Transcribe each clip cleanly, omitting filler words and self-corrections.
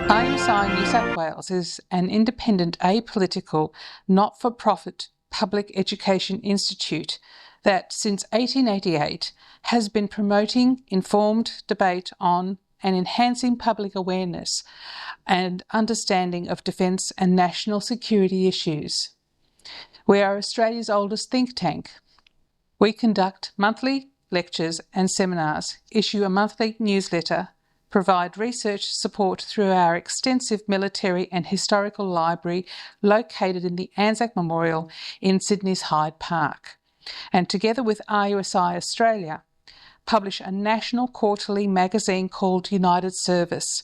RUSI New South Wales is an independent, apolitical, not-for-profit public education institute that, since 1888, has been promoting informed debate on and enhancing public awareness and understanding of defence and national security issues. We are Australia's oldest think tank. We conduct monthly lectures and seminars, issue a monthly newsletter, provide research support through our extensive military and historical library located in the Anzac Memorial in Sydney's Hyde Park, and together with RUSI Australia, publish a national quarterly magazine called United Service,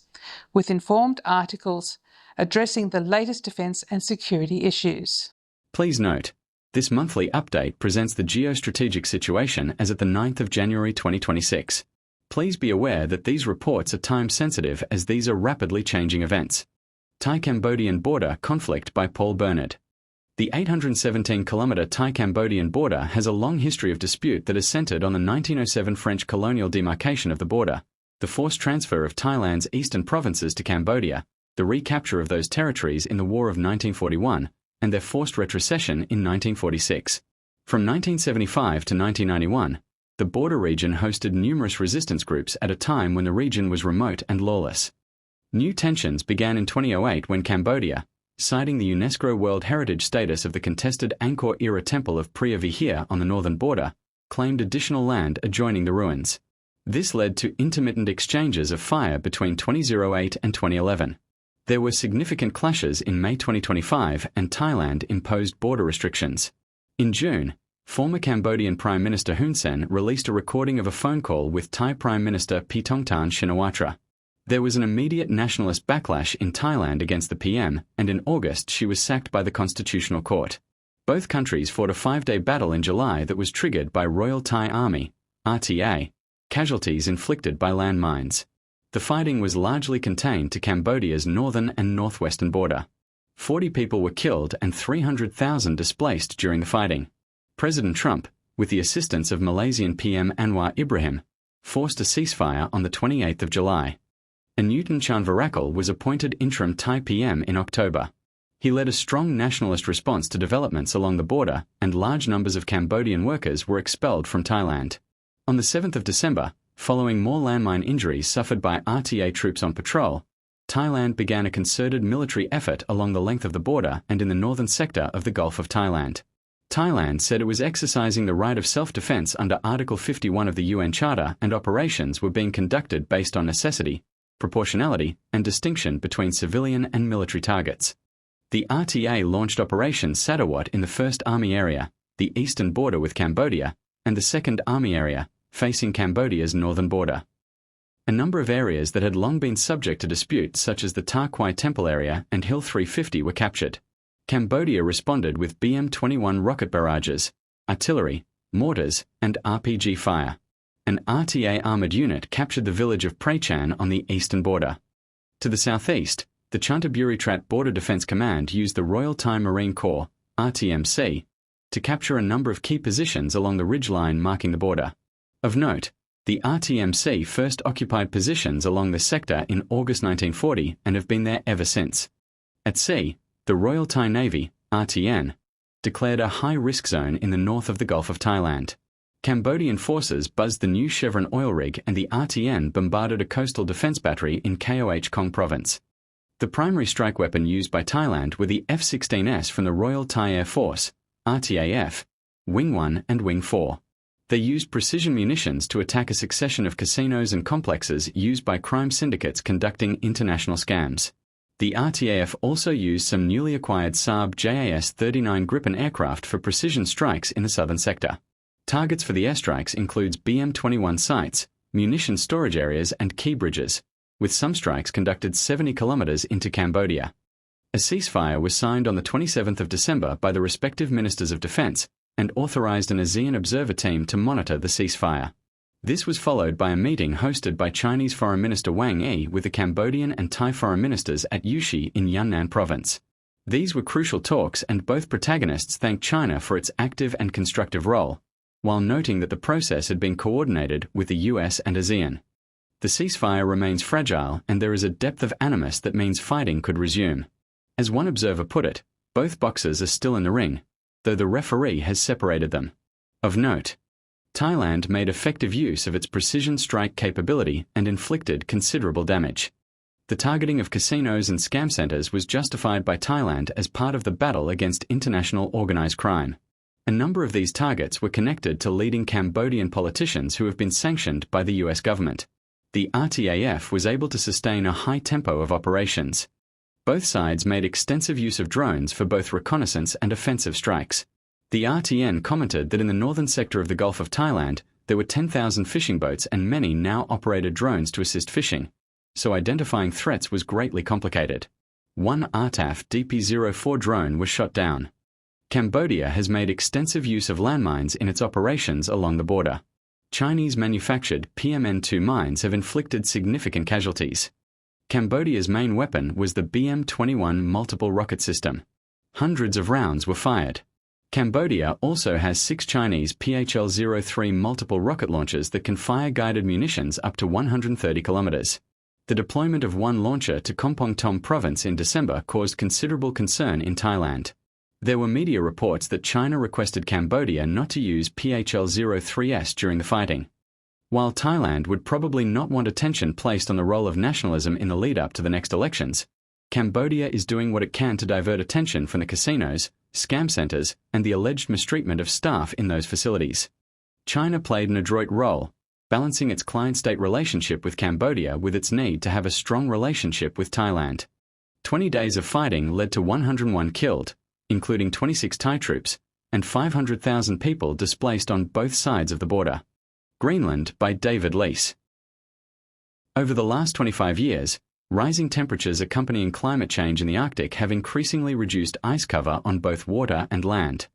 with informed articles addressing the latest defence and security issues. Please note, this monthly update presents the geostrategic situation as at the 9th of January 2026. Please be aware that these reports are time-sensitive as these are rapidly changing events. Thai-Cambodian border conflict by Paul Burnard. The 817-kilometre Thai-Cambodian border has a long history of dispute that is centred on the 1907 French colonial demarcation of the border, the forced transfer of Thailand's eastern provinces to Cambodia, the recapture of those territories in the War of 1941, and their forced retrocession in 1946. From 1975 to 1991, the border region hosted numerous resistance groups at a time when the region was remote and lawless. New tensions began in 2008 when Cambodia, citing the UNESCO World Heritage status of the contested Angkor-era temple of Preah Vihear on the northern border, claimed additional land adjoining the ruins. This led to intermittent exchanges of fire between 2008 and 2011. There were significant clashes in May 2025 and Thailand imposed border restrictions. In June, former Cambodian Prime Minister Hun Sen released a recording of a phone call with Thai Prime Minister Paetongtarn Shinawatra. There was an immediate nationalist backlash in Thailand against the PM, and in August she was sacked by the Constitutional Court. Both countries fought a 5-day battle in July that was triggered by Royal Thai Army, RTA, casualties inflicted by landmines. The fighting was largely contained to Cambodia's northern and northwestern border. 40 people were killed and 300,000 displaced during the fighting. President Trump, with the assistance of Malaysian PM Anwar Ibrahim, forced a ceasefire on the 28th of July. Anutin Charnvirakul was appointed interim Thai PM in October. He led a strong nationalist response to developments along the border, and large numbers of Cambodian workers were expelled from Thailand. On the 7th of December, following more landmine injuries suffered by RTA troops on patrol, Thailand began a concerted military effort along the length of the border and in the northern sector of the Gulf of Thailand. Thailand said it was exercising the right of self-defense under Article 51 of the UN Charter, and operations were being conducted based on necessity, proportionality, and distinction between civilian and military targets. The RTA launched Operation Sadawat in the 1st Army Area, the eastern border with Cambodia, and the 2nd Army Area, facing Cambodia's northern border. A number of areas that had long been subject to dispute, such as the Ta Kwai Temple area and Hill 350, were captured. Cambodia responded with BM-21 rocket barrages, artillery, mortars, and RPG fire. An RTA armoured unit captured the village of Prachan on the eastern border. To the southeast, the Chantaburi-Trat Border Defence Command used the Royal Thai Marine Corps, RTMC, to capture a number of key positions along the ridgeline marking the border. Of note, the RTMC first occupied positions along the sector in August 1940 and have been there ever since. At sea, the Royal Thai Navy, RTN, declared a high-risk zone in the north of the Gulf of Thailand. Cambodian forces buzzed the new Chevron oil rig, and the RTN bombarded a coastal defence battery in Koh Kong province. The primary strike weapon used by Thailand were the F-16S from the Royal Thai Air Force, RTAF, Wing 1 and Wing 4. They used precision munitions to attack a succession of casinos and complexes used by crime syndicates conducting international scams. The RTAF also used some newly acquired Saab JAS-39 Gripen aircraft for precision strikes in the southern sector. Targets for the airstrikes includes BM-21 sites, munition storage areas and key bridges, with some strikes conducted 70 kilometres into Cambodia. A ceasefire was signed on the 27th of December by the respective ministers of defence and authorised an ASEAN observer team to monitor the ceasefire. This was followed by a meeting hosted by Chinese Foreign Minister Wang Yi with the Cambodian and Thai foreign ministers at Yushi in Yunnan province. These were crucial talks, and both protagonists thanked China for its active and constructive role, while noting that the process had been coordinated with the US and ASEAN. The ceasefire remains fragile and there is a depth of animus that means fighting could resume. As one observer put it, both boxers are still in the ring, though the referee has separated them. Of note, Thailand made effective use of its precision strike capability and inflicted considerable damage. The targeting of casinos and scam centers was justified by Thailand as part of the battle against international organized crime. A number of these targets were connected to leading Cambodian politicians who have been sanctioned by the US government. The RTAF was able to sustain a high tempo of operations. Both sides made extensive use of drones for both reconnaissance and offensive strikes. The RTN commented that in the northern sector of the Gulf of Thailand, there were 10,000 fishing boats and many now operated drones to assist fishing, so identifying threats was greatly complicated. One RTAF DP-04 drone was shot down. Cambodia has made extensive use of landmines in its operations along the border. Chinese-manufactured PMN-2 mines have inflicted significant casualties. Cambodia's main weapon was the BM-21 multiple rocket system. Hundreds of rounds were fired. Cambodia also has 6 Chinese PHL-03 multiple rocket launchers that can fire guided munitions up to 130 kilometers. The deployment of one launcher to Kompong Tom province in December caused considerable concern in Thailand. There were media reports that China requested Cambodia not to use PHL-03S during the fighting. While Thailand would probably not want attention placed on the role of nationalism in the lead-up to the next elections, Cambodia is doing what it can to divert attention from the casinos, scam centers, and the alleged mistreatment of staff in those facilities. China played an adroit role, balancing its client-state relationship with Cambodia with its need to have a strong relationship with Thailand. 20 days of fighting led to 101 killed, including 26 Thai troops, and 500,000 people displaced on both sides of the border. Greenland by David Leece. Over the last 25 years, rising temperatures accompanying climate change in the Arctic have increasingly reduced ice cover on both water and land.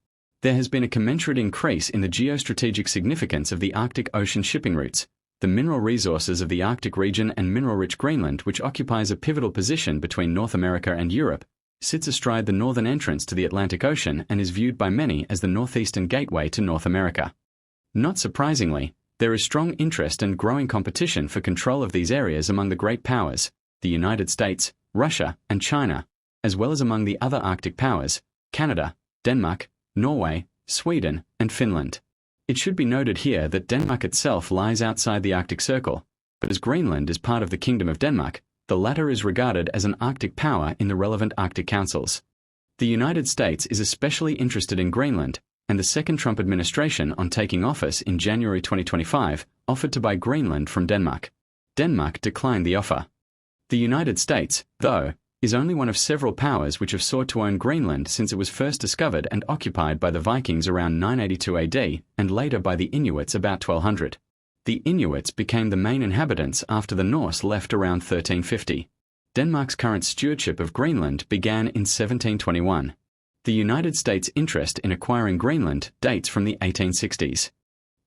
There has been a commensurate increase in the geostrategic significance of the Arctic Ocean shipping routes, the mineral resources of the Arctic region and mineral-rich Greenland, which occupies a pivotal position between North America and Europe, sits astride the northern entrance to the Atlantic Ocean and is viewed by many as the northeastern gateway to North America. Not surprisingly, there is strong interest and growing competition for control of these areas among the great powers, the United States, Russia, and China, as well as among the other Arctic powers, Canada, Denmark, Norway, Sweden, and Finland. It should be noted here that Denmark itself lies outside the Arctic Circle, but as Greenland is part of the Kingdom of Denmark, the latter is regarded as an Arctic power in the relevant Arctic councils. The United States is especially interested in Greenland, and the second Trump administration, on taking office in January 2025, offered to buy Greenland from Denmark. Denmark declined the offer. The United States, though, is only one of several powers which have sought to own Greenland since it was first discovered and occupied by the Vikings around 982 AD and later by the Inuits about 1200. The Inuits became the main inhabitants after the Norse left around 1350. Denmark's current stewardship of Greenland began in 1721. The United States' interest in acquiring Greenland dates from the 1860s.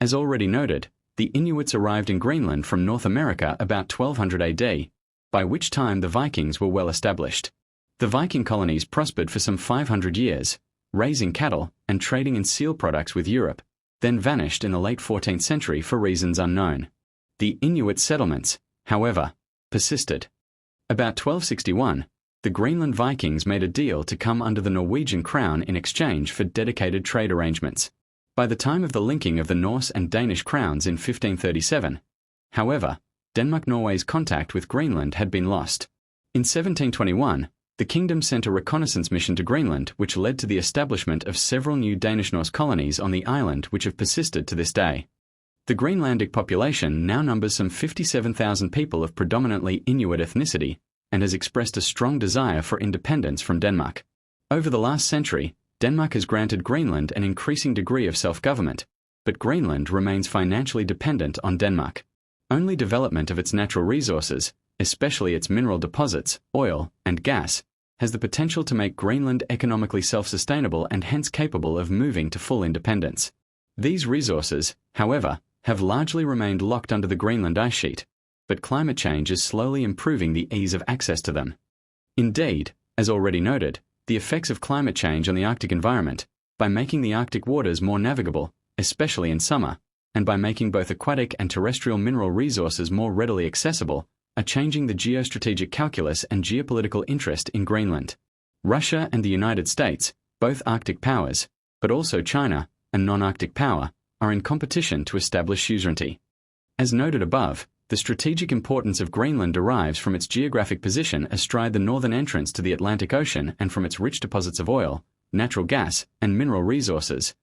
As already noted, the Inuits arrived in Greenland from North America about 1200 AD, by which time the Vikings were well established. The Viking colonies prospered for some 500 years, raising cattle and trading in seal products with Europe, then vanished in the late 14th century for reasons unknown. The Inuit settlements, however, persisted. About 1261, the Greenland Vikings made a deal to come under the Norwegian crown in exchange for dedicated trade arrangements. By the time of the linking of the Norse and Danish crowns in 1537, however, Denmark-Norway's contact with Greenland had been lost. In 1721, the kingdom sent a reconnaissance mission to Greenland which led to the establishment of several new Danish-Norse colonies on the island which have persisted to this day. The Greenlandic population now numbers some 57,000 people of predominantly Inuit ethnicity and has expressed a strong desire for independence from Denmark. Over the last century, Denmark has granted Greenland an increasing degree of self-government, but Greenland remains financially dependent on Denmark. Only development of its natural resources, especially its mineral deposits, oil, and gas, has the potential to make Greenland economically self-sustainable and hence capable of moving to full independence. These resources, however, have largely remained locked under the Greenland ice sheet, but climate change is slowly improving the ease of access to them. Indeed, as already noted, the effects of climate change on the Arctic environment, by making the Arctic waters more navigable, especially in summer, and by making both aquatic and terrestrial mineral resources more readily accessible, are changing the geostrategic calculus and geopolitical interest in Greenland. Russia and the United States, both Arctic powers, but also China, a non-Arctic power, are in competition to establish suzerainty. As noted above, the strategic importance of Greenland derives from its geographic position astride the northern entrance to the Atlantic Ocean and from its rich deposits of oil, natural gas, and mineral resources,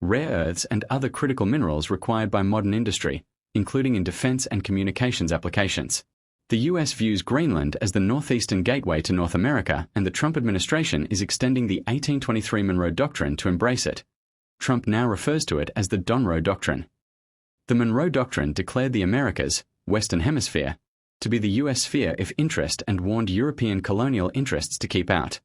rare earths and other critical minerals required by modern industry, including in defense and communications applications. The US views Greenland as the northeastern gateway to North America, and the Trump administration is extending the 1823 Monroe Doctrine to embrace it. Trump now refers to it as the Donroe Doctrine. The Monroe Doctrine declared the Americas, Western Hemisphere, to be the US sphere of interest and warned European colonial interests to keep out.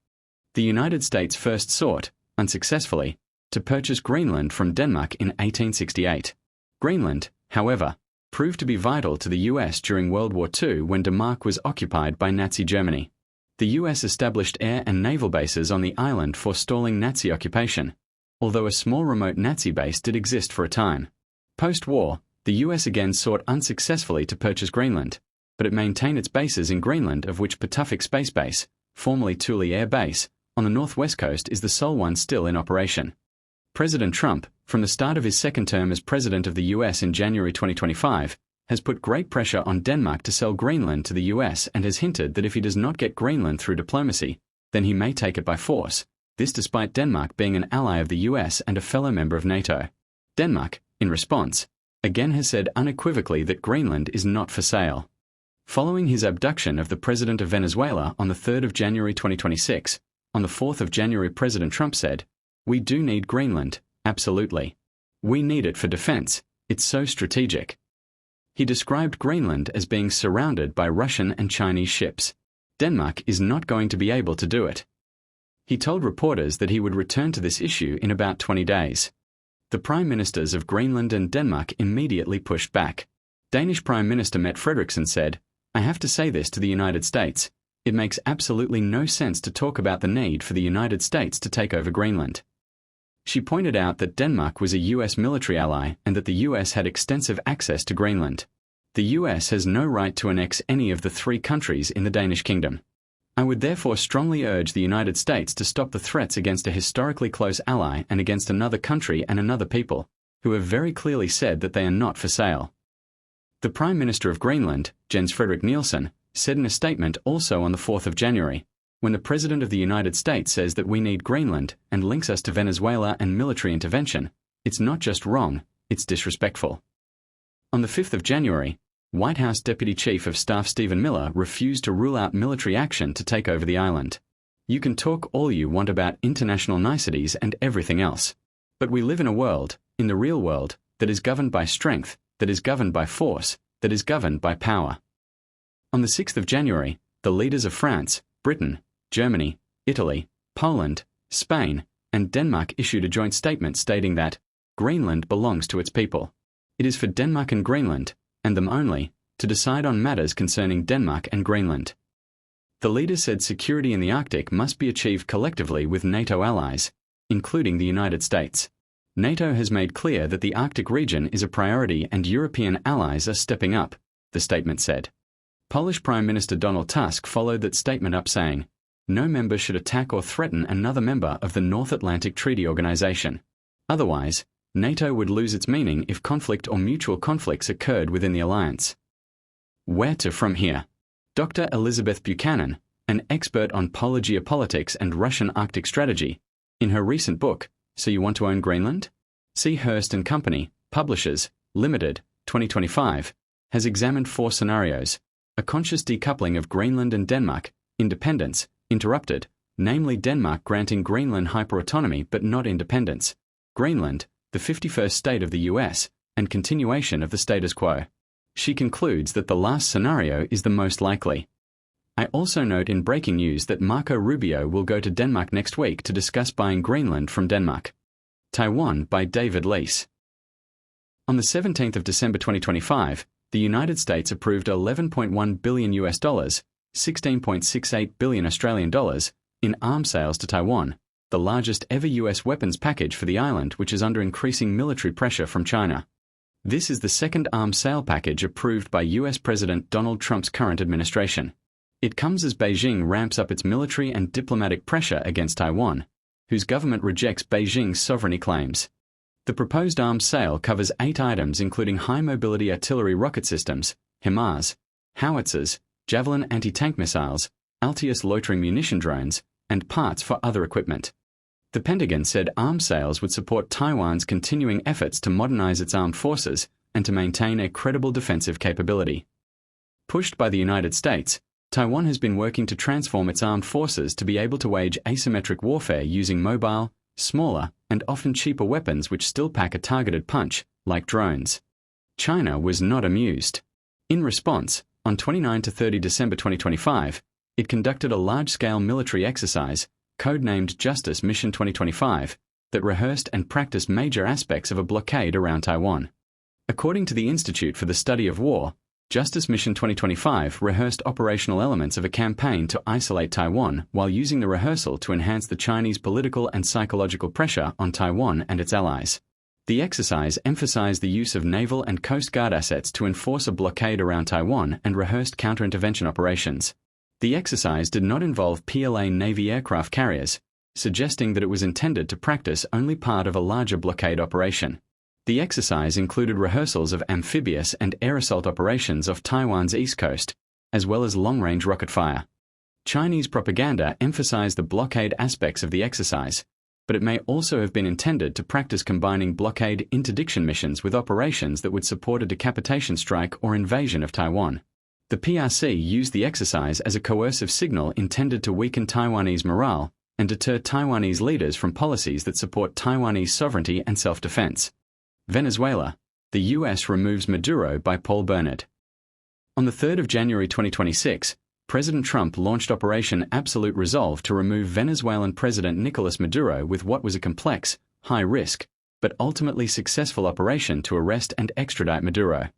The United States first sought, unsuccessfully, to purchase Greenland from Denmark in 1868. Greenland, however, proved to be vital to the US during World War II when Denmark was occupied by Nazi Germany. The US established air and naval bases on the island forestalling Nazi occupation, although a small remote Nazi base did exist for a time. Post-war, the US again sought unsuccessfully to purchase Greenland, but it maintained its bases in Greenland, of which Patuxent Space Base, formerly Thule Air Base, on the northwest coast is the sole one still in operation. President Trump, from the start of his second term as President of the US in January 2025, has put great pressure on Denmark to sell Greenland to the US and has hinted that if he does not get Greenland through diplomacy, then he may take it by force, this despite Denmark being an ally of the US and a fellow member of NATO. Denmark, in response, again has said unequivocally that Greenland is not for sale. Following his abduction of the President of Venezuela on the 3rd of January 2026, on the 4th of January President Trump said, "We do need Greenland, absolutely. We need it for defense, it's so strategic." He described Greenland as being surrounded by Russian and Chinese ships. Denmark is not going to be able to do it. He told reporters that he would return to this issue in about 20 days. The Prime Ministers of Greenland and Denmark immediately pushed back. Danish Prime Minister Mette Frederiksen said, "I have to say this to the United States. It makes absolutely no sense to talk about the need for the United States to take over Greenland." She pointed out that Denmark was a US military ally and that the US had extensive access to Greenland. The US has no right to annex any of the 3 countries in the Danish kingdom. I would therefore strongly urge the United States to stop the threats against a historically close ally and against another country and another people, who have very clearly said that they are not for sale. The Prime Minister of Greenland, Jens Frederik Nielsen, said in a statement also on the 4th of January, when the President of the United States says that we need Greenland and links us to Venezuela and military intervention, it's not just wrong, it's disrespectful. On the 5th of January, White House Deputy Chief of Staff Stephen Miller refused to rule out military action to take over the island. You can talk all you want about international niceties and everything else, but we live in a world, in the real world, that is governed by strength, that is governed by force, that is governed by power. On the 6th of January, the leaders of France, Britain, Germany, Italy, Poland, Spain, and Denmark issued a joint statement stating that Greenland belongs to its people. It is for Denmark and Greenland, and them only, to decide on matters concerning Denmark and Greenland. The leaders said security in the Arctic must be achieved collectively with NATO allies, including the United States. NATO has made clear that the Arctic region is a priority and European allies are stepping up, the statement said. Polish Prime Minister Donald Tusk followed that statement up saying, "No member should attack or threaten another member of the North Atlantic Treaty Organization. Otherwise, NATO would lose its meaning if conflict or mutual conflicts occurred within the alliance." Where to from here? Dr. Elizabeth Buchanan, an expert on polar geopolitics and Russian Arctic strategy, in her recent book, So You Want to Own Greenland? C. Hurst and Company, Publishers, Limited, 2025, has examined 4 scenarios: a conscious decoupling of Greenland and Denmark, independence, interrupted, namely Denmark granting Greenland hyperautonomy but not independence, Greenland, the 51st state of the US, and continuation of the status quo. She concludes that the last scenario is the most likely. I also note in breaking news that Marco Rubio will go to Denmark next week to discuss buying Greenland from Denmark. Taiwan by David Leece. On the 17th of December 2025, the United States approved $11.1 billion $16.68 billion Australian dollars in arms sales to Taiwan, the largest ever US weapons package for the island, which is under increasing military pressure from China. This is the second arms sale package approved by US President Donald Trump's current administration. It comes as Beijing ramps up its military and diplomatic pressure against Taiwan, whose government rejects Beijing's sovereignty claims. The proposed arms sale covers 8 items including high-mobility artillery rocket systems, HIMARS, howitzers, Javelin anti-tank missiles, Altius loitering munition drones, and parts for other equipment. The Pentagon said arms sales would support Taiwan's continuing efforts to modernize its armed forces and to maintain a credible defensive capability. Pushed by the United States, Taiwan has been working to transform its armed forces to be able to wage asymmetric warfare using mobile, smaller, and often cheaper weapons which still pack a targeted punch, like drones. China was not amused. In response, on 29 to 30 December 2025, it conducted a large-scale military exercise, codenamed Justice Mission 2025, that rehearsed and practiced major aspects of a blockade around Taiwan. According to the Institute for the Study of War, Justice Mission 2025 rehearsed operational elements of a campaign to isolate Taiwan while using the rehearsal to enhance the Chinese political and psychological pressure on Taiwan and its allies. The exercise emphasized the use of naval and coast guard assets to enforce a blockade around Taiwan and rehearsed counterintervention operations. The exercise did not involve PLA Navy aircraft carriers, suggesting that it was intended to practice only part of a larger blockade operation. The exercise included rehearsals of amphibious and air assault operations off Taiwan's east coast, as well as long-range rocket fire. Chinese propaganda emphasized the blockade aspects of the exercise, but it may also have been intended to practice combining blockade interdiction missions with operations that would support a decapitation strike or invasion of Taiwan. The PRC used the exercise as a coercive signal intended to weaken Taiwanese morale and deter Taiwanese leaders from policies that support Taiwanese sovereignty and self-defense. Venezuela. The US removes Maduro by Burnard. On the 3rd of January 2026, President Trump launched Operation Absolute Resolve to remove Venezuelan President Nicolas Maduro with what was a complex, high-risk, but ultimately successful operation to arrest and extradite Maduro.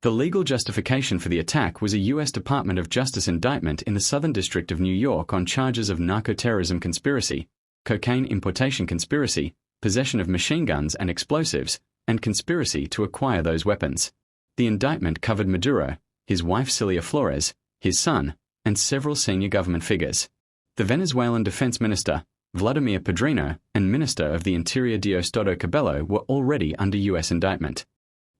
The legal justification for the attack was a U.S. Department of Justice indictment in the Southern District of New York on charges of narco-terrorism conspiracy, cocaine importation conspiracy, possession of machine guns and explosives, and conspiracy to acquire those weapons. The indictment covered Maduro, his wife Cilia Flores, his son, and several senior government figures. The Venezuelan Defense Minister, Vladimir Padrino, and Minister of the Interior Diosdado Cabello were already under U.S. indictment.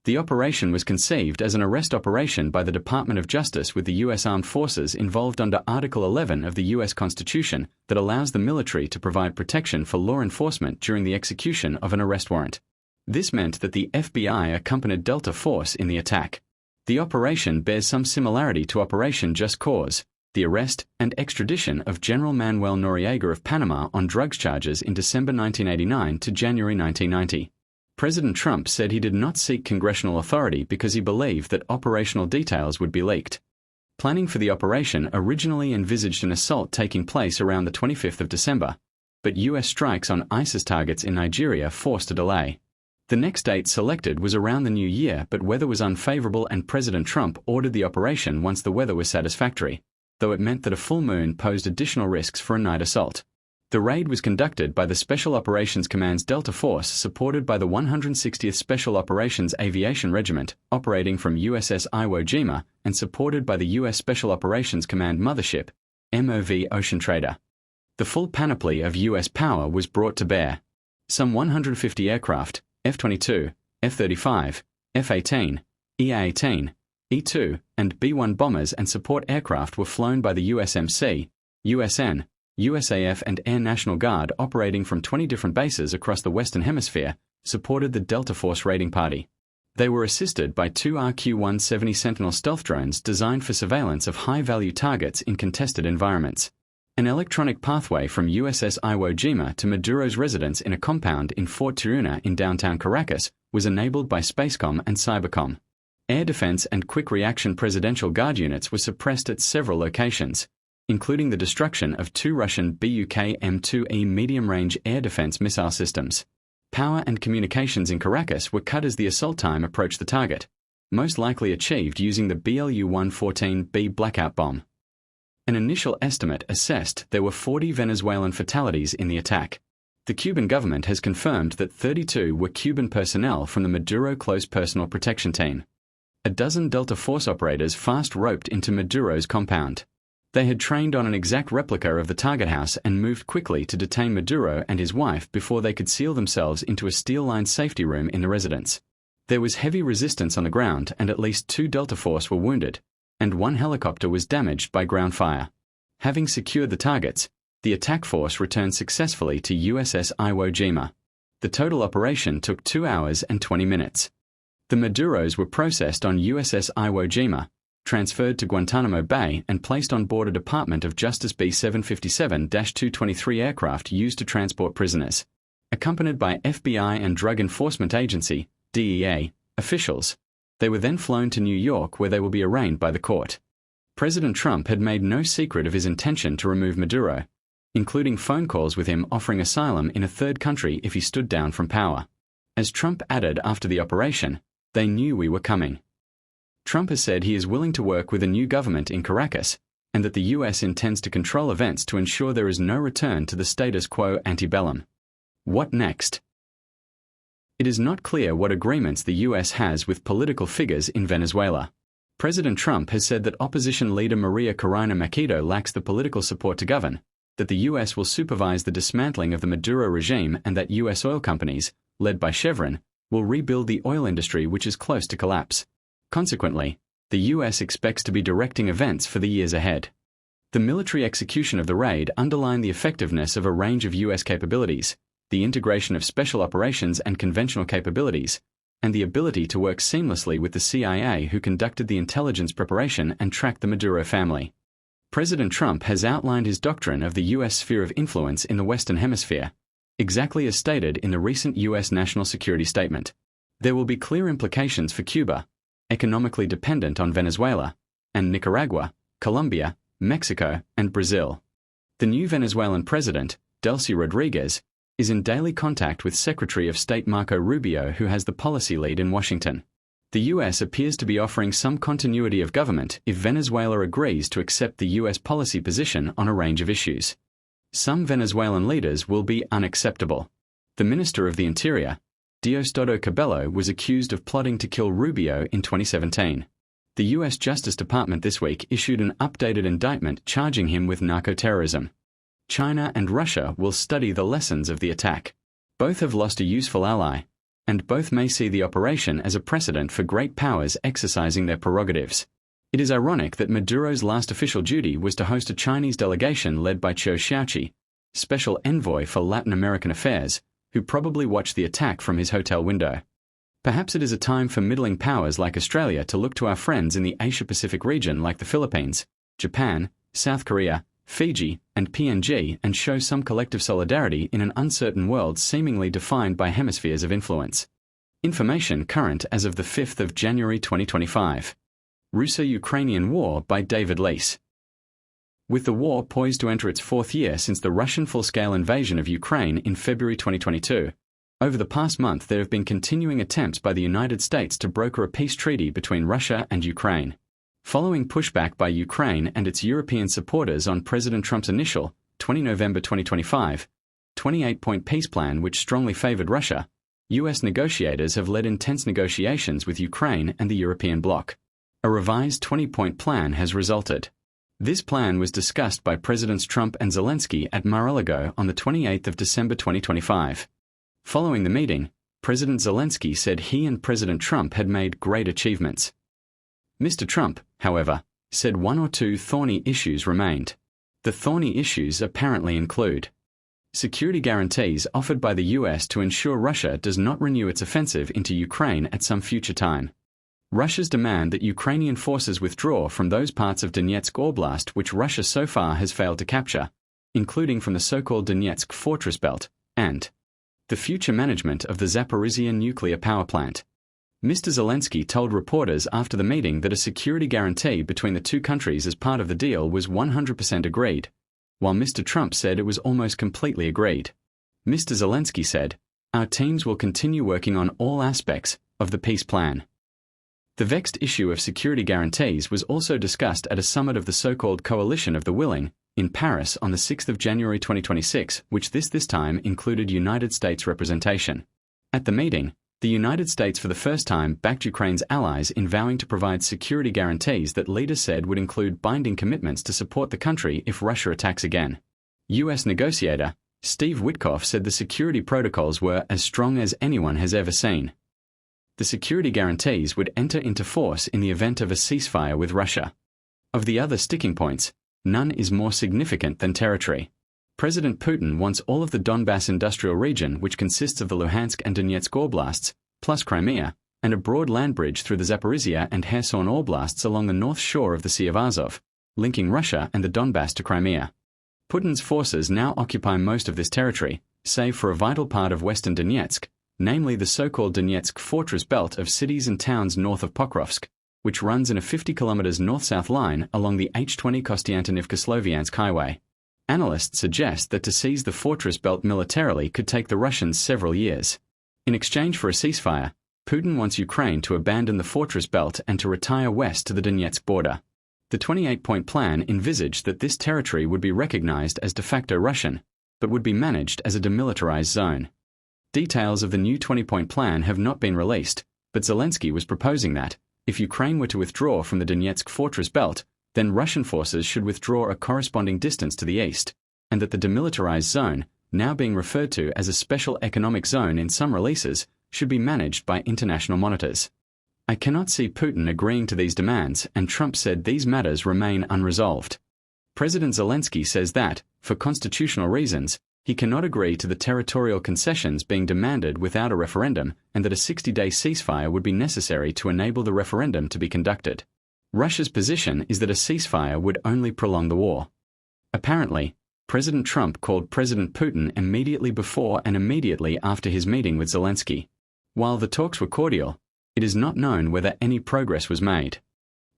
The operation was conceived as an arrest operation by the Department of Justice with the U.S. Armed Forces involved under Article 11 of the U.S. Constitution that allows the military to provide protection for law enforcement during the execution of an arrest warrant. This meant that the FBI accompanied Delta Force in the attack. The operation bears some similarity to Operation Just Cause, the arrest and extradition of General Manuel Noriega of Panama on drugs charges in December 1989 to January 1990. President Trump said he did not seek congressional authority because he believed that operational details would be leaked. Planning for the operation originally envisaged an assault taking place around the 25th of December, but U.S. strikes on ISIS targets in Nigeria forced a delay. The next date selected was around the new year, but weather was unfavorable and President Trump ordered the operation once the weather was satisfactory, though it meant that a full moon posed additional risks for a night assault. The raid was conducted by the Special Operations Command's Delta Force, supported by the 160th Special Operations Aviation Regiment, operating from USS Iwo Jima, and supported by the U.S. Special Operations Command mothership, MOV Ocean Trader. The full panoply of U.S. power was brought to bear. Some 150 aircraft, F-22, F-35, F-18, EA-18, E-2, and B-1 bombers and support aircraft were flown by the USMC, USN, USAF and Air National Guard operating from 20 different bases across the Western Hemisphere, supported the Delta Force raiding party. They were assisted by 2 RQ-170 Sentinel stealth drones designed for surveillance of high-value targets in contested environments. An electronic pathway from USS Iwo Jima to Maduro's residence in a compound in Fort Tiruna in downtown Caracas was enabled by Spacecom and Cybercom. Air defense and quick reaction presidential guard units were suppressed at several locations, including the destruction of 2 Russian Buk-M2E medium-range air defense missile systems. Power and communications in Caracas were cut as the assault time approached the target, most likely achieved using the BLU-114B blackout bomb. An initial estimate assessed there were 40 Venezuelan fatalities in the attack. The Cuban government has confirmed that 32 were Cuban personnel from the Maduro Close Personal Protection Team. A dozen Delta Force operators fast roped into Maduro's compound. They had trained on an exact replica of the target house and moved quickly to detain Maduro and his wife before they could seal themselves into a steel-lined safety room in the residence. There was heavy resistance on the ground and at least 2 Delta Force were wounded, and 1 helicopter was damaged by ground fire. Having secured the targets, the attack force returned successfully to USS Iwo Jima. The total operation took 2 hours and 20 minutes. The Maduros were processed on USS Iwo Jima, transferred to Guantanamo Bay and placed on board a Department of Justice B-757-223 aircraft used to transport prisoners, accompanied by FBI and Drug Enforcement Agency, DEA, officials. They were then flown to New York where they will be arraigned by the court. President Trump had made no secret of his intention to remove Maduro, including phone calls with him offering asylum in a third country if he stood down from power. As Trump added after the operation, "They knew we were coming." Trump has said he is willing to work with a new government in Caracas and that the US intends to control events to ensure there is no return to the status quo ante bellum. What next? It is not clear what agreements the US has with political figures in Venezuela. President Trump has said that opposition leader Maria Corina Machado lacks the political support to govern, that the US will supervise the dismantling of the Maduro regime and that US oil companies, led by Chevron, will rebuild the oil industry which is close to collapse. Consequently, the US expects to be directing events for the years ahead. The military execution of the raid underlined the effectiveness of a range of US capabilities, the integration of special operations and conventional capabilities, and the ability to work seamlessly with the CIA who conducted the intelligence preparation and tracked the Maduro family. President Trump has outlined his doctrine of the US sphere of influence in the Western Hemisphere, exactly as stated in the recent US National Security Statement. There will be clear implications for Cuba, economically dependent on Venezuela, and Nicaragua, Colombia, Mexico, and Brazil. The new Venezuelan president, Delcy Rodriguez, is in daily contact with Secretary of State Marco Rubio, who has the policy lead in Washington. The US appears to be offering some continuity of government if Venezuela agrees to accept the US policy position on a range of issues. Some Venezuelan leaders will be unacceptable. The Minister of the Interior, Diosdado Cabello, was accused of plotting to kill Rubio in 2017. The US Justice Department this week issued an updated indictment charging him with narco-terrorism. China and Russia will study the lessons of the attack. Both have lost a useful ally, and both may see the operation as a precedent for great powers exercising their prerogatives. It is ironic that Maduro's last official duty was to host a Chinese delegation led by Chiu Xiaoqi, Special Envoy for Latin American Affairs, who probably watched the attack from his hotel window. Perhaps it is a time for middling powers like Australia to look to our friends in the Asia-Pacific region like the Philippines, Japan, South Korea, Fiji, and PNG and show some collective solidarity in an uncertain world seemingly defined by hemispheres of influence. Information current as of the 5th of January 2025. Russo-Ukrainian War by David Leece. With the war poised to enter its 4th year since the Russian full-scale invasion of Ukraine in February 2022, over the past month there have been continuing attempts by the United States to broker a peace treaty between Russia and Ukraine. Following pushback by Ukraine and its European supporters on President Trump's initial, 20 November 2025, 28-point peace plan which strongly favored Russia, US negotiators have led intense negotiations with Ukraine and the European bloc. A revised 20-point plan has resulted. This plan was discussed by Presidents Trump and Zelensky at Mar-a-Lago on the 28th of December 2025. Following the meeting, President Zelensky said he and President Trump had made great achievements. Mr. Trump, however, said one or two thorny issues remained. The thorny issues apparently include security guarantees offered by the US to ensure Russia does not renew its offensive into Ukraine at some future time. Russia's demand that Ukrainian forces withdraw from those parts of Donetsk Oblast which Russia so far has failed to capture, including from the so-called Donetsk Fortress Belt, and the future management of the Zaporizhzhia nuclear power plant. Mr. Zelensky told reporters after the meeting that a security guarantee between the two countries as part of the deal was 100% agreed, while Mr. Trump said it was almost completely agreed. Mr. Zelensky said, "Our teams will continue working on all aspects of the peace plan." The vexed issue of security guarantees was also discussed at a summit of the so-called Coalition of the Willing, in Paris on the 6th of January 2026, which this time included United States representation. At the meeting, the United States for the first time backed Ukraine's allies in vowing to provide security guarantees that leaders said would include binding commitments to support the country if Russia attacks again. U.S. negotiator Steve Witkoff said the security protocols were as strong as anyone has ever seen. The security guarantees would enter into force in the event of a ceasefire with Russia. Of the other sticking points, none is more significant than territory. President Putin wants all of the Donbass industrial region, which consists of the Luhansk and Donetsk oblasts, plus Crimea, and a broad land bridge through the Zaporizhia and Kherson oblasts along the north shore of the Sea of Azov, linking Russia and the Donbass to Crimea. Putin's forces now occupy most of this territory, save for a vital part of western Donetsk, namely the so-called Donetsk fortress belt of cities and towns north of Pokrovsk, which runs in a 50 km north-south line along the H-20 Kostiantynivka-Sloviansk highway. Analysts suggest that to seize the fortress belt militarily could take the Russians several years. In exchange for a ceasefire, Putin wants Ukraine to abandon the fortress belt and to retire west to the Donetsk border. The 28-point plan envisaged that this territory would be recognized as de facto Russian, but would be managed as a demilitarized zone. Details of the new 20-point plan have not been released, but Zelensky was proposing that, if Ukraine were to withdraw from the Donetsk fortress belt, then Russian forces should withdraw a corresponding distance to the east, and that the demilitarized zone, now being referred to as a special economic zone in some releases, should be managed by international monitors. I cannot see Putin agreeing to these demands, and Trump said these matters remain unresolved. President Zelensky says that, for constitutional reasons, he cannot agree to the territorial concessions being demanded without a referendum, and that a 60-day ceasefire would be necessary to enable the referendum to be conducted. Russia's position is that a ceasefire would only prolong the war. Apparently, President Trump called President Putin immediately before and immediately after his meeting with Zelensky. While the talks were cordial, it is not known whether any progress was made.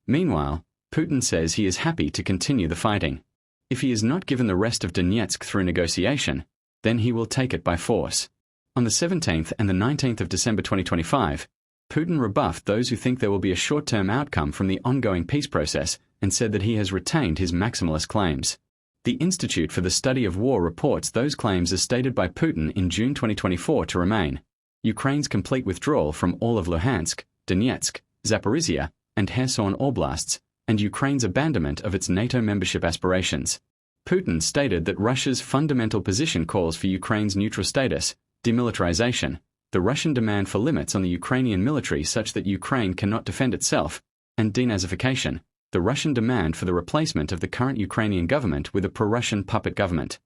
Meanwhile, Putin says he is happy to continue the fighting. If he is not given the rest of Donetsk through negotiation, then he will take it by force. On the 17th and the 19th of December 2025, Putin rebuffed those who think there will be a short-term outcome from the ongoing peace process and said that he has retained his maximalist claims. The Institute for the Study of War reports those claims as stated by Putin in June 2024 to remain: Ukraine's complete withdrawal from all of Luhansk, Donetsk, Zaporizhia, and Kherson oblasts, and Ukraine's abandonment of its NATO membership aspirations. Putin stated that Russia's fundamental position calls for Ukraine's neutral status, demilitarization, the Russian demand for limits on the Ukrainian military such that Ukraine cannot defend itself, and denazification, the Russian demand for the replacement of the current Ukrainian government with a pro-Russian puppet government.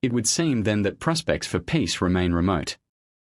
It would seem then that prospects for peace remain remote.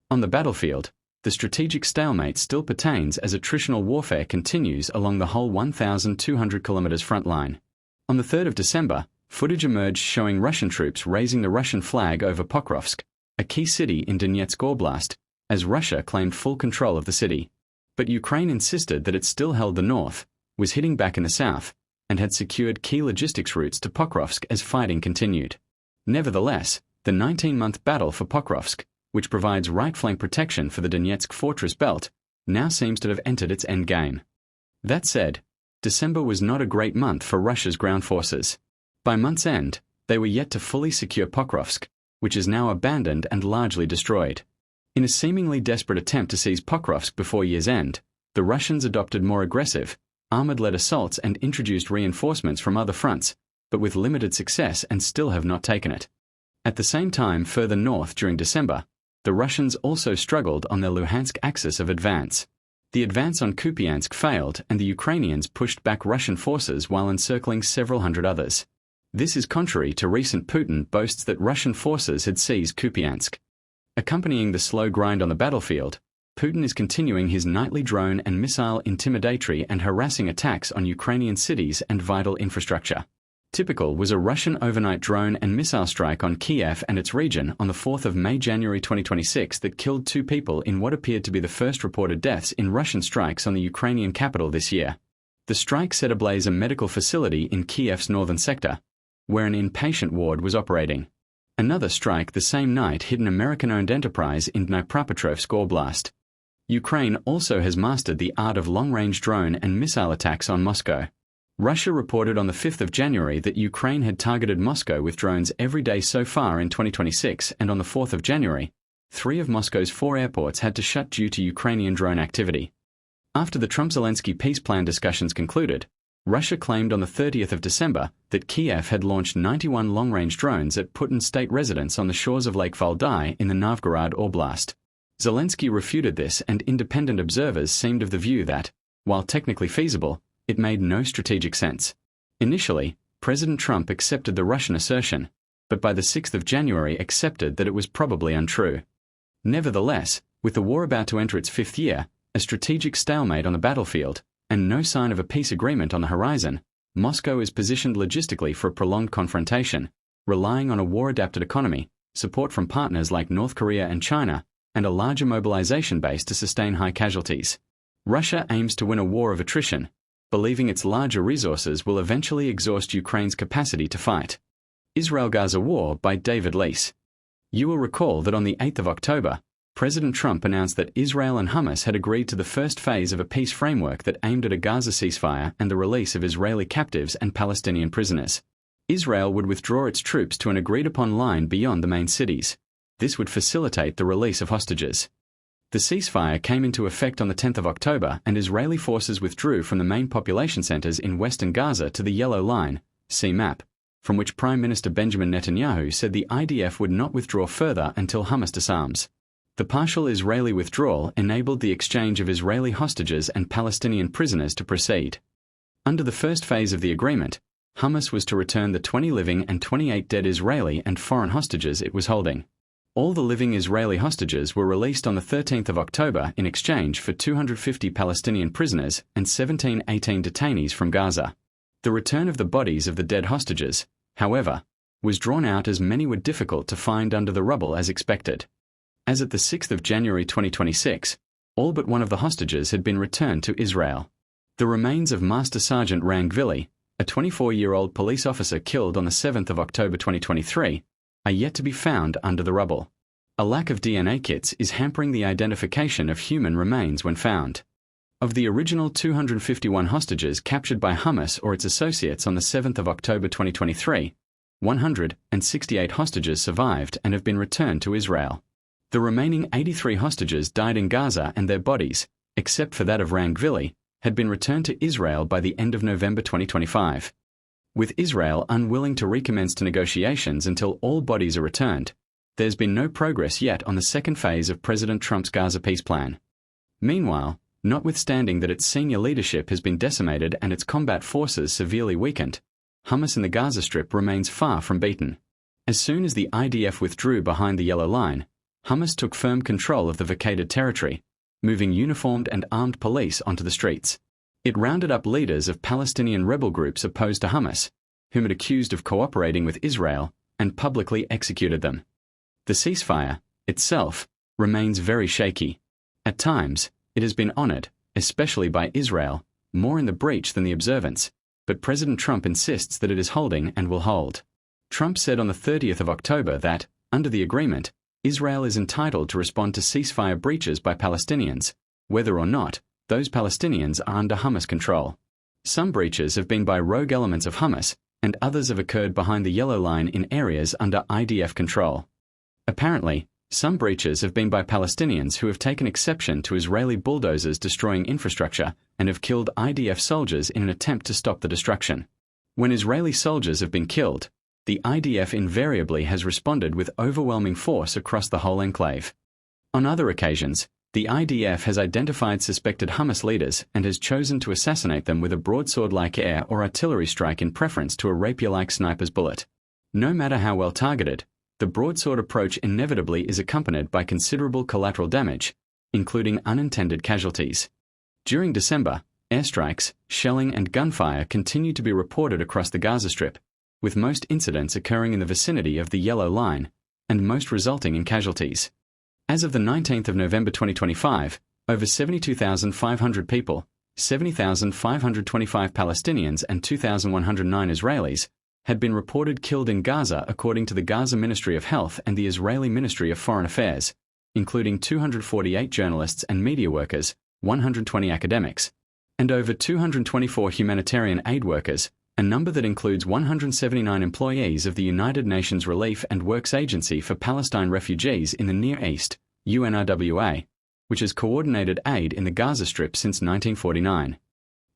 On the battlefield, the strategic stalemate still pertains as attritional warfare continues along the whole 1,200 kilometers front line. On the 3rd of December, footage emerged showing Russian troops raising the Russian flag over Pokrovsk, a key city in Donetsk Oblast, as Russia claimed full control of the city. But Ukraine insisted that it still held the north, was hitting back in the south, and had secured key logistics routes to Pokrovsk as fighting continued. Nevertheless, the 19-month battle for Pokrovsk, which provides right flank protection for the Donetsk fortress belt, now seems to have entered its endgame. That said, December was not a great month for Russia's ground forces. By month's end, they were yet to fully secure Pokrovsk, which is now abandoned and largely destroyed. In a seemingly desperate attempt to seize Pokrovsk before year's end, the Russians adopted more aggressive, armored-led assaults and introduced reinforcements from other fronts, but with limited success and still have not taken it. At the same time, further north during December, the Russians also struggled on their Luhansk axis of advance. The advance on Kupiansk failed, and the Ukrainians pushed back Russian forces while encircling several hundred others. This is contrary to recent Putin boasts that Russian forces had seized Kupiansk. Accompanying the slow grind on the battlefield, Putin is continuing his nightly drone and missile intimidatory and harassing attacks on Ukrainian cities and vital infrastructure. Typical was a Russian overnight drone and missile strike on Kiev and its region on the 4th of May-January 2026 that killed 2 people in what appeared to be the first reported deaths in Russian strikes on the Ukrainian capital this year. The strike set ablaze a medical facility in Kiev's northern sector, where an inpatient ward was operating. Another strike the same night hit an American-owned enterprise in Dnipropetrovsk Oblast. Ukraine also has mastered the art of long-range drone and missile attacks on Moscow. Russia reported on the 5th of January that Ukraine had targeted Moscow with drones every day so far in 2026, and on the 4th of January, 3 of Moscow's 4 airports had to shut due to Ukrainian drone activity. After the Trump-Zelensky peace plan discussions concluded, Russia claimed on the 30th of December that Kiev had launched 91 long-range drones at Putin's state residence on the shores of Lake Valdai in the Novgorod Oblast. Zelensky refuted this, and independent observers seemed of the view that, while technically feasible, it made no strategic sense. Initially, President Trump accepted the Russian assertion, but by the 6th of January accepted that it was probably untrue. Nevertheless, with the war about to enter its 5th year, a strategic stalemate on the battlefield, and no sign of a peace agreement on the horizon, Moscow is positioned logistically for a prolonged confrontation, relying on a war-adapted economy, support from partners like North Korea and China, and a larger mobilization base to sustain high casualties. Russia aims to win a war of attrition, believing its larger resources will eventually exhaust Ukraine's capacity to fight. Israel-Gaza War by David Leece. You will recall that on the 8th of October, President Trump announced that Israel and Hamas had agreed to the first phase of a peace framework that aimed at a Gaza ceasefire and the release of Israeli captives and Palestinian prisoners. Israel would withdraw its troops to an agreed-upon line beyond the main cities. This would facilitate the release of hostages. The ceasefire came into effect on the 10th of October, and Israeli forces withdrew from the main population centers in western Gaza to the Yellow Line, see map, from which Prime Minister Benjamin Netanyahu said the IDF would not withdraw further until Hamas disarms. The partial Israeli withdrawal enabled the exchange of Israeli hostages and Palestinian prisoners to proceed. Under the first phase of the agreement, Hamas was to return the 20 living and 28 dead Israeli and foreign hostages it was holding. All the living Israeli hostages were released on the 13th of October in exchange for 250 Palestinian prisoners and 17-18 detainees from Gaza. The return of the bodies of the dead hostages, however, was drawn out as many were difficult to find under the rubble as expected. As at the 6th of January 2026, all but one of the hostages had been returned to Israel. The remains of Master Sergeant Rangvili, a 24-year-old police officer killed on the 7th of October 2023, are yet to be found under the rubble. A lack of DNA kits is hampering the identification of human remains when found. Of the original 251 hostages captured by Hamas or its associates on the 7th of October 2023, 168 hostages survived and have been returned to Israel. The remaining 83 hostages died in Gaza, and their bodies, except for that of Rangvili, had been returned to Israel by the end of November 2025. With Israel unwilling to recommence to negotiations until all bodies are returned, there's been no progress yet on the second phase of President Trump's Gaza peace plan. Meanwhile, notwithstanding that its senior leadership has been decimated and its combat forces severely weakened, Hamas in the Gaza Strip remains far from beaten. As soon as the IDF withdrew behind the Yellow Line, Hamas took firm control of the vacated territory, moving uniformed and armed police onto the streets. It rounded up leaders of Palestinian rebel groups opposed to Hamas, whom it accused of cooperating with Israel, and publicly executed them. The ceasefire, itself, remains very shaky. At times, it has been honored, especially by Israel, more in the breach than the observance, but President Trump insists that it is holding and will hold. Trump said on the 30th of October that, under the agreement, Israel is entitled to respond to ceasefire breaches by Palestinians, whether or not those Palestinians are under Hamas control. Some breaches have been by rogue elements of Hamas, and others have occurred behind the Yellow Line in areas under IDF control. Apparently, some breaches have been by Palestinians who have taken exception to Israeli bulldozers destroying infrastructure and have killed IDF soldiers in an attempt to stop the destruction. When Israeli soldiers have been killed, the IDF invariably has responded with overwhelming force across the whole enclave. On other occasions, the IDF has identified suspected Hamas leaders and has chosen to assassinate them with a broadsword-like air or artillery strike in preference to a rapier-like sniper's bullet. No matter how well targeted, the broadsword approach inevitably is accompanied by considerable collateral damage, including unintended casualties. During December, airstrikes, shelling and gunfire continued to be reported across the Gaza Strip, with most incidents occurring in the vicinity of the Yellow Line, and most resulting in casualties. As of the 19th of November 2025, over 72,500 people, 70,525 Palestinians and 2,109 Israelis, had been reported killed in Gaza according to the Gaza Ministry of Health and the Israeli Ministry of Foreign Affairs, including 248 journalists and media workers, 120 academics, and over 224 humanitarian aid workers, a number that includes 179 employees of the United Nations Relief and Works Agency for Palestine Refugees in the Near East, UNRWA, which has coordinated aid in the Gaza Strip since 1949.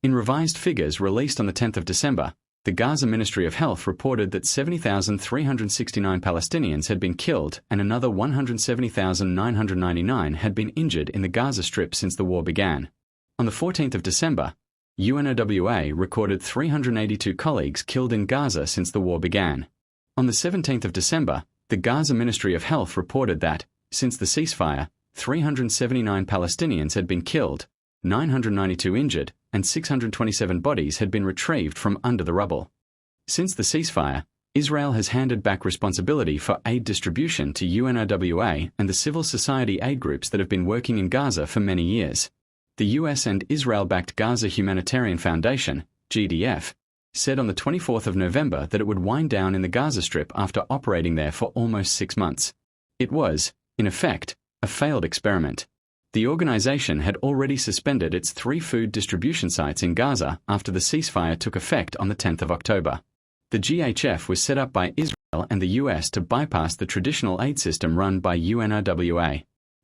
In revised figures released on the 10th of December, the Gaza Ministry of Health reported that 70,369 Palestinians had been killed and another 170,999 had been injured in the Gaza Strip since the war began. On the 14th of December, UNRWA recorded 382 colleagues killed in Gaza since the war began. On the 17th of December, the Gaza Ministry of Health reported that, since the ceasefire, 379 Palestinians had been killed, 992 injured, and 627 bodies had been retrieved from under the rubble. Since the ceasefire, Israel has handed back responsibility for aid distribution to UNRWA and the civil society aid groups that have been working in Gaza for many years. The US and Israel-backed Gaza Humanitarian Foundation, GDF, said on the 24th of November that it would wind down in the Gaza Strip after operating there for almost 6 months. It was, in effect, a failed experiment. The organization had already suspended its 3 food distribution sites in Gaza after the ceasefire took effect on the 10th of October. The GHF was set up by Israel and the US to bypass the traditional aid system run by UNRWA.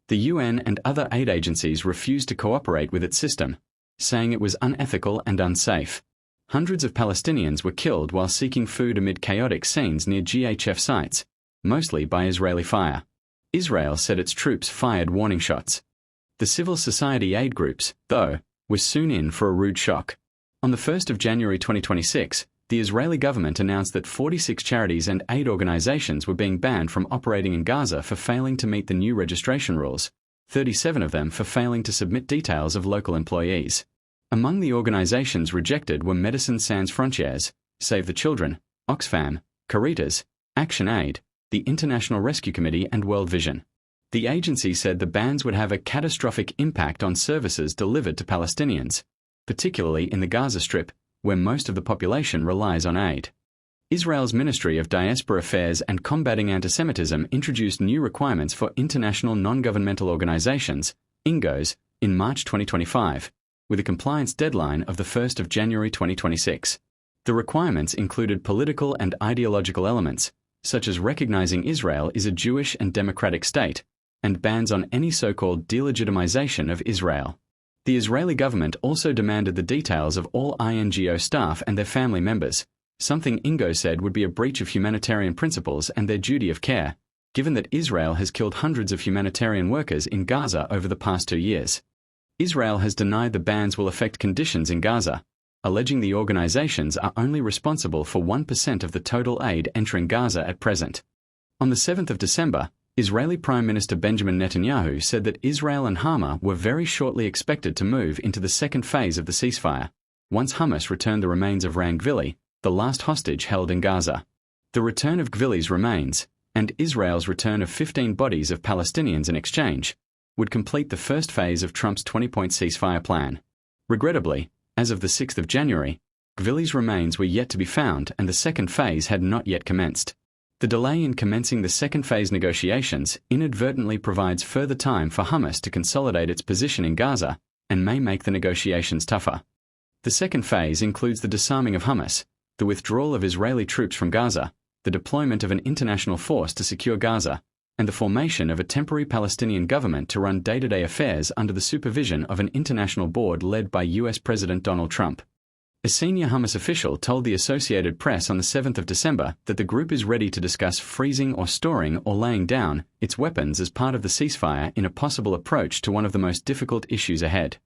The UN and other aid agencies refused to cooperate with its system, saying it was unethical and unsafe. Hundreds of Palestinians were killed while seeking food amid chaotic scenes near GHF sites, mostly by Israeli fire. Israel said its troops fired warning shots. The civil society aid groups, though, were soon in for a rude shock. On the 1st of January 2026, the Israeli government announced that 46 charities and aid organizations were being banned from operating in Gaza for failing to meet the new registration rules, 37 of them for failing to submit details of local employees. Among the organizations rejected were Médecins Sans Frontières, Save the Children, Oxfam, Caritas, Action Aid, the International Rescue Committee and World Vision. The agency said the bans would have a catastrophic impact on services delivered to Palestinians, particularly in the Gaza Strip, where most of the population relies on aid. Israel's Ministry of Diaspora Affairs and Combating Antisemitism introduced new requirements for international non-governmental organizations, INGOs, in March 2025, with a compliance deadline of the 1st of January 2026. The requirements included political and ideological elements, such as recognizing Israel is a Jewish and democratic state, and bans on any so-called delegitimization of Israel. The Israeli government also demanded the details of all INGO staff and their family members, something INGO said would be a breach of humanitarian principles and their duty of care, given that Israel has killed hundreds of humanitarian workers in Gaza over the past 2 years. Israel has denied the bans will affect conditions in Gaza, alleging the organizations are only responsible for 1% of the total aid entering Gaza at present. On the 7th of December, Israeli Prime Minister Benjamin Netanyahu said that Israel and Hamas were very shortly expected to move into the second phase of the ceasefire, once Hamas returned the remains of Ran Gvili, the last hostage held in Gaza. The return of Gvili's remains, and Israel's return of 15 bodies of Palestinians in exchange, would complete the first phase of Trump's 20-point ceasefire plan. Regrettably, as of the 6th of January, Gvili's remains were yet to be found and the second phase had not yet commenced. The delay in commencing the second phase negotiations inadvertently provides further time for Hamas to consolidate its position in Gaza and may make the negotiations tougher. The second phase includes the disarming of Hamas, the withdrawal of Israeli troops from Gaza, the deployment of an international force to secure Gaza, and the formation of a temporary Palestinian government to run day-to-day affairs under the supervision of an international board led by US President Donald Trump. A senior Hamas official told the Associated Press on the 7th of December that the group is ready to discuss freezing or storing or laying down its weapons as part of the ceasefire in a possible approach to one of the most difficult issues ahead.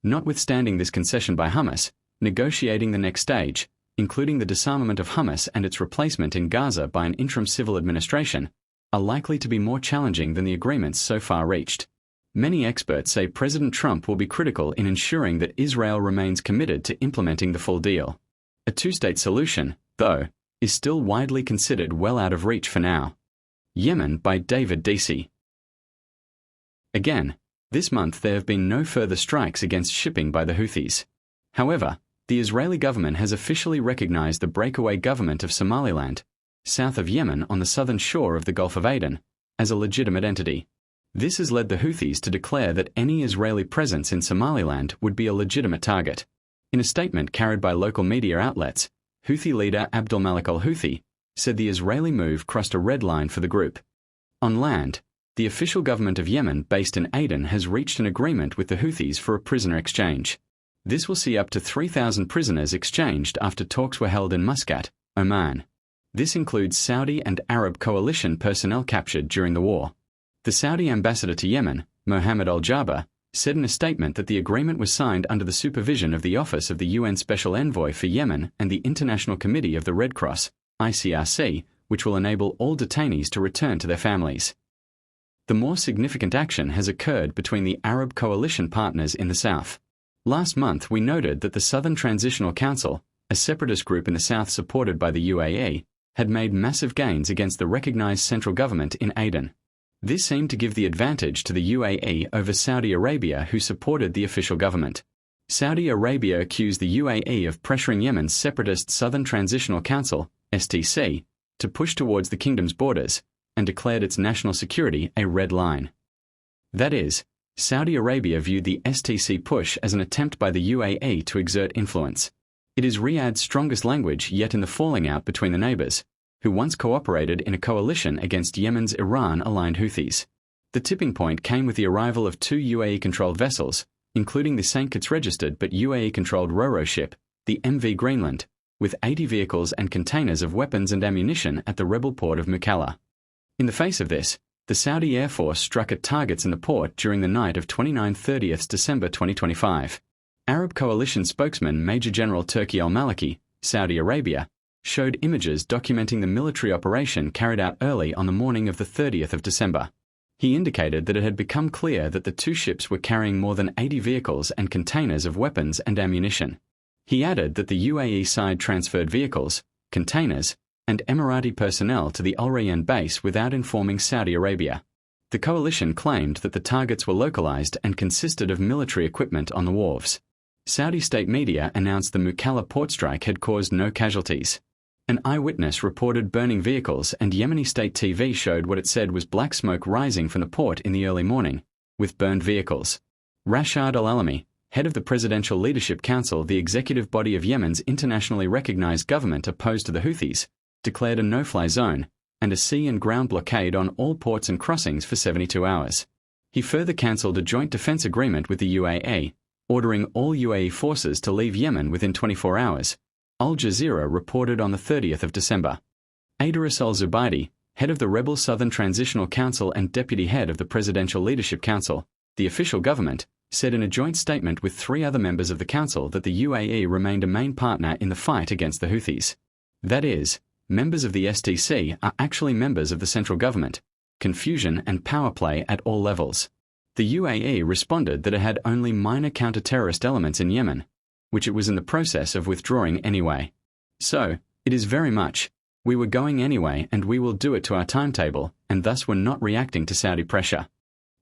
Notwithstanding this concession by Hamas, negotiating the next stage, including the disarmament of Hamas and its replacement in Gaza by an interim civil administration, are likely to be more challenging than the agreements so far reached. Many experts say President Trump will be critical in ensuring that Israel remains committed to implementing the full deal. A two-state solution, though, is still widely considered well out of reach for now. Yemen by David Deasey. Again, this month there have been no further strikes against shipping by the Houthis. However, the Israeli government has officially recognized the breakaway government of Somaliland, south of Yemen on the southern shore of the Gulf of Aden, as a legitimate entity. This has led the Houthis to declare that any Israeli presence in Somaliland would be a legitimate target. In a statement carried by local media outlets, Houthi leader Abdulmalik al-Houthi said the Israeli move crossed a red line for the group. On land, the official government of Yemen, based in Aden, has reached an agreement with the Houthis for a prisoner exchange. This will see up to 3,000 prisoners exchanged after talks were held in Muscat, Oman. This includes Saudi and Arab coalition personnel captured during the war. The Saudi ambassador to Yemen, Mohammed al-Jaber, said in a statement that the agreement was signed under the supervision of the Office of the UN Special Envoy for Yemen and the International Committee of the Red Cross, ICRC, which will enable all detainees to return to their families. The more significant action has occurred between the Arab coalition partners in the south. Last month we noted that the Southern Transitional Council, a separatist group in the south supported by the UAE, had made massive gains against the recognized central government in Aden. This seemed to give the advantage to the UAE over Saudi Arabia, who supported the official government. Saudi Arabia accused the UAE of pressuring Yemen's separatist Southern Transitional Council, STC, to push towards the kingdom's borders, and declared its national security a red line. That is, Saudi Arabia viewed the STC push as an attempt by the UAE to exert influence. It is Riyadh's strongest language yet in the falling out between the neighbors, who once cooperated in a coalition against Yemen's Iran-aligned Houthis. The tipping point came with the arrival of 2 UAE-controlled vessels, including the St. Kitts-registered but UAE-controlled Ro-Ro ship, the MV Greenland, with 80 vehicles and containers of weapons and ammunition at the rebel port of Mukalla. In the face of this, the Saudi Air Force struck at targets in the port during the night of 29-30 December 2025. Arab coalition spokesman Major General Turki al-Maliki, Saudi Arabia, showed images documenting the military operation carried out early on the morning of the 30th of December. He indicated that it had become clear that the 2 ships were carrying more than 80 vehicles and containers of weapons and ammunition. He added that the UAE side transferred vehicles, containers, and Emirati personnel to the Al Rayyan base without informing Saudi Arabia. The coalition claimed that the targets were localized and consisted of military equipment on the wharves. Saudi state media announced the Mukalla port strike had caused no casualties. An eyewitness reported burning vehicles, and Yemeni state TV showed what it said was black smoke rising from the port in the early morning, with burned vehicles. Rashad al-Alami, head of the Presidential Leadership Council, the executive body of Yemen's internationally recognized government opposed to the Houthis, declared a no-fly zone and a sea and ground blockade on all ports and crossings for 72 hours. He further cancelled a joint defense agreement with the UAE, ordering all UAE forces to leave Yemen within 24 hours. Al Jazeera reported on the 30th of December. Idris al-Zubaydi, head of the rebel Southern Transitional Council and deputy head of the Presidential Leadership Council, the official government, said in a joint statement with 3 other members of the council that the UAE remained a main partner in the fight against the Houthis. That is, members of the STC are actually members of the central government. Confusion and power play at all levels. The UAE responded that it had only minor counter-terrorist elements in Yemen, which it was in the process of withdrawing anyway. So, it is very much, we were going anyway and we will do it to our timetable, and thus were not reacting to Saudi pressure.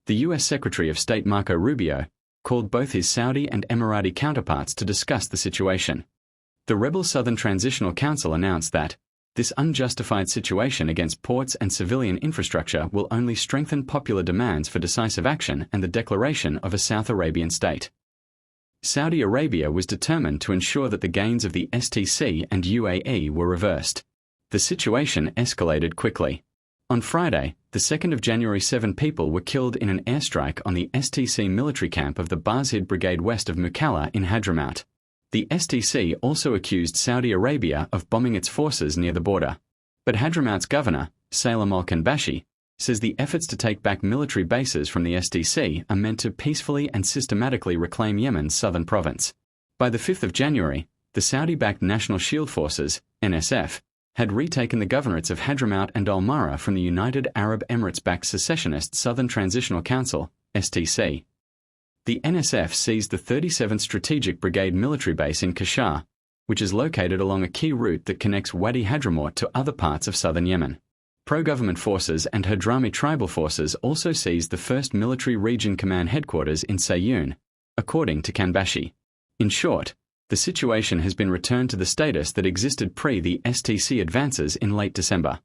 The US Secretary of State Marco Rubio called both his Saudi and Emirati counterparts to discuss the situation. The rebel Southern Transitional Council announced that this unjustified situation against ports and civilian infrastructure will only strengthen popular demands for decisive action and the declaration of a South Arabian state. Saudi Arabia was determined to ensure that the gains of the STC and UAE were reversed. The situation escalated quickly. On Friday, the 2nd of January, 7 people were killed in an airstrike on the STC military camp of the Bazhid Brigade west of Mukalla in Hadramaut. The STC also accused Saudi Arabia of bombing its forces near the border. But Hadramaut's governor, Salem al-Kanbashi, says the efforts to take back military bases from the STC are meant to peacefully and systematically reclaim Yemen's southern province. By the 5th of January, the Saudi-backed National Shield Forces, NSF, had retaken the governorates of Hadramaut and Al-Mara from the United Arab Emirates-backed secessionist Southern Transitional Council, STC. The NSF seized the 37th Strategic Brigade military base in Kashar, which is located along a key route that connects Wadi Hadramaut to other parts of southern Yemen. Pro-government forces and Hadrami tribal forces also seized the 1st Military Region Command headquarters in Sayoun, according to Kanbashi. In short, the situation has been returned to the status that existed pre the STC advances in late December.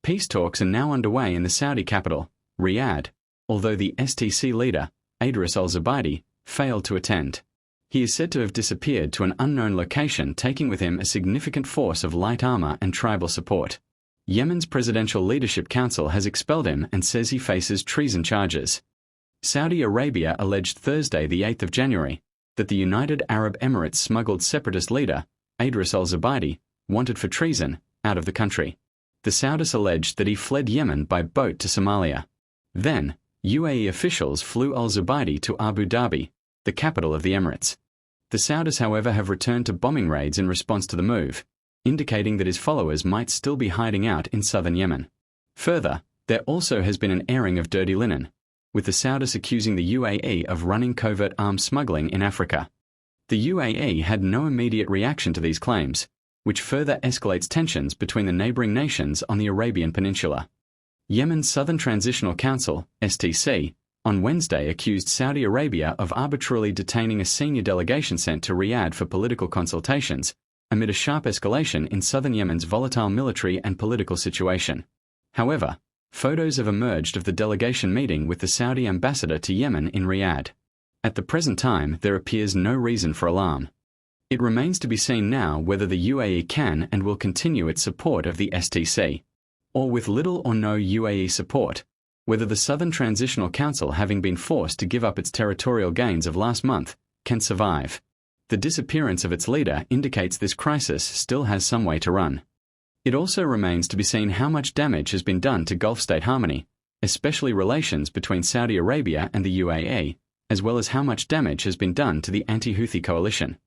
Peace talks are now underway in the Saudi capital, Riyadh, although the STC leader, Idris al-Zubaydi, failed to attend. He is said to have disappeared to an unknown location, taking with him a significant force of light armor and tribal support. Yemen's Presidential Leadership Council has expelled him and says he faces treason charges. Saudi Arabia alleged Thursday, the 8th of January, that the United Arab Emirates smuggled separatist leader, Idris al-Zubaydi, wanted for treason, out of the country. The Saudis alleged that he fled Yemen by boat to Somalia. Then, UAE officials flew al-Zubaydi to Abu Dhabi, the capital of the Emirates. The Saudis, however, have returned to bombing raids in response to the move, indicating that his followers might still be hiding out in southern Yemen. Further, there also has been an airing of dirty linen, with the Saudis accusing the UAE of running covert arms smuggling in Africa. The UAE had no immediate reaction to these claims, which further escalates tensions between the neighboring nations on the Arabian Peninsula. Yemen's Southern Transitional Council, STC, on Wednesday accused Saudi Arabia of arbitrarily detaining a senior delegation sent to Riyadh for political consultations, amid a sharp escalation in southern Yemen's volatile military and political situation. However, photos have emerged of the delegation meeting with the Saudi ambassador to Yemen in Riyadh. At the present time, there appears no reason for alarm. It remains to be seen now whether the UAE can and will continue its support of the STC, or with little or no UAE support, whether the Southern Transitional Council, having been forced to give up its territorial gains of last month, can survive. The disappearance of its leader indicates this crisis still has some way to run. It also remains to be seen how much damage has been done to Gulf state harmony, especially relations between Saudi Arabia and the UAE, as well as how much damage has been done to the anti-Houthi coalition.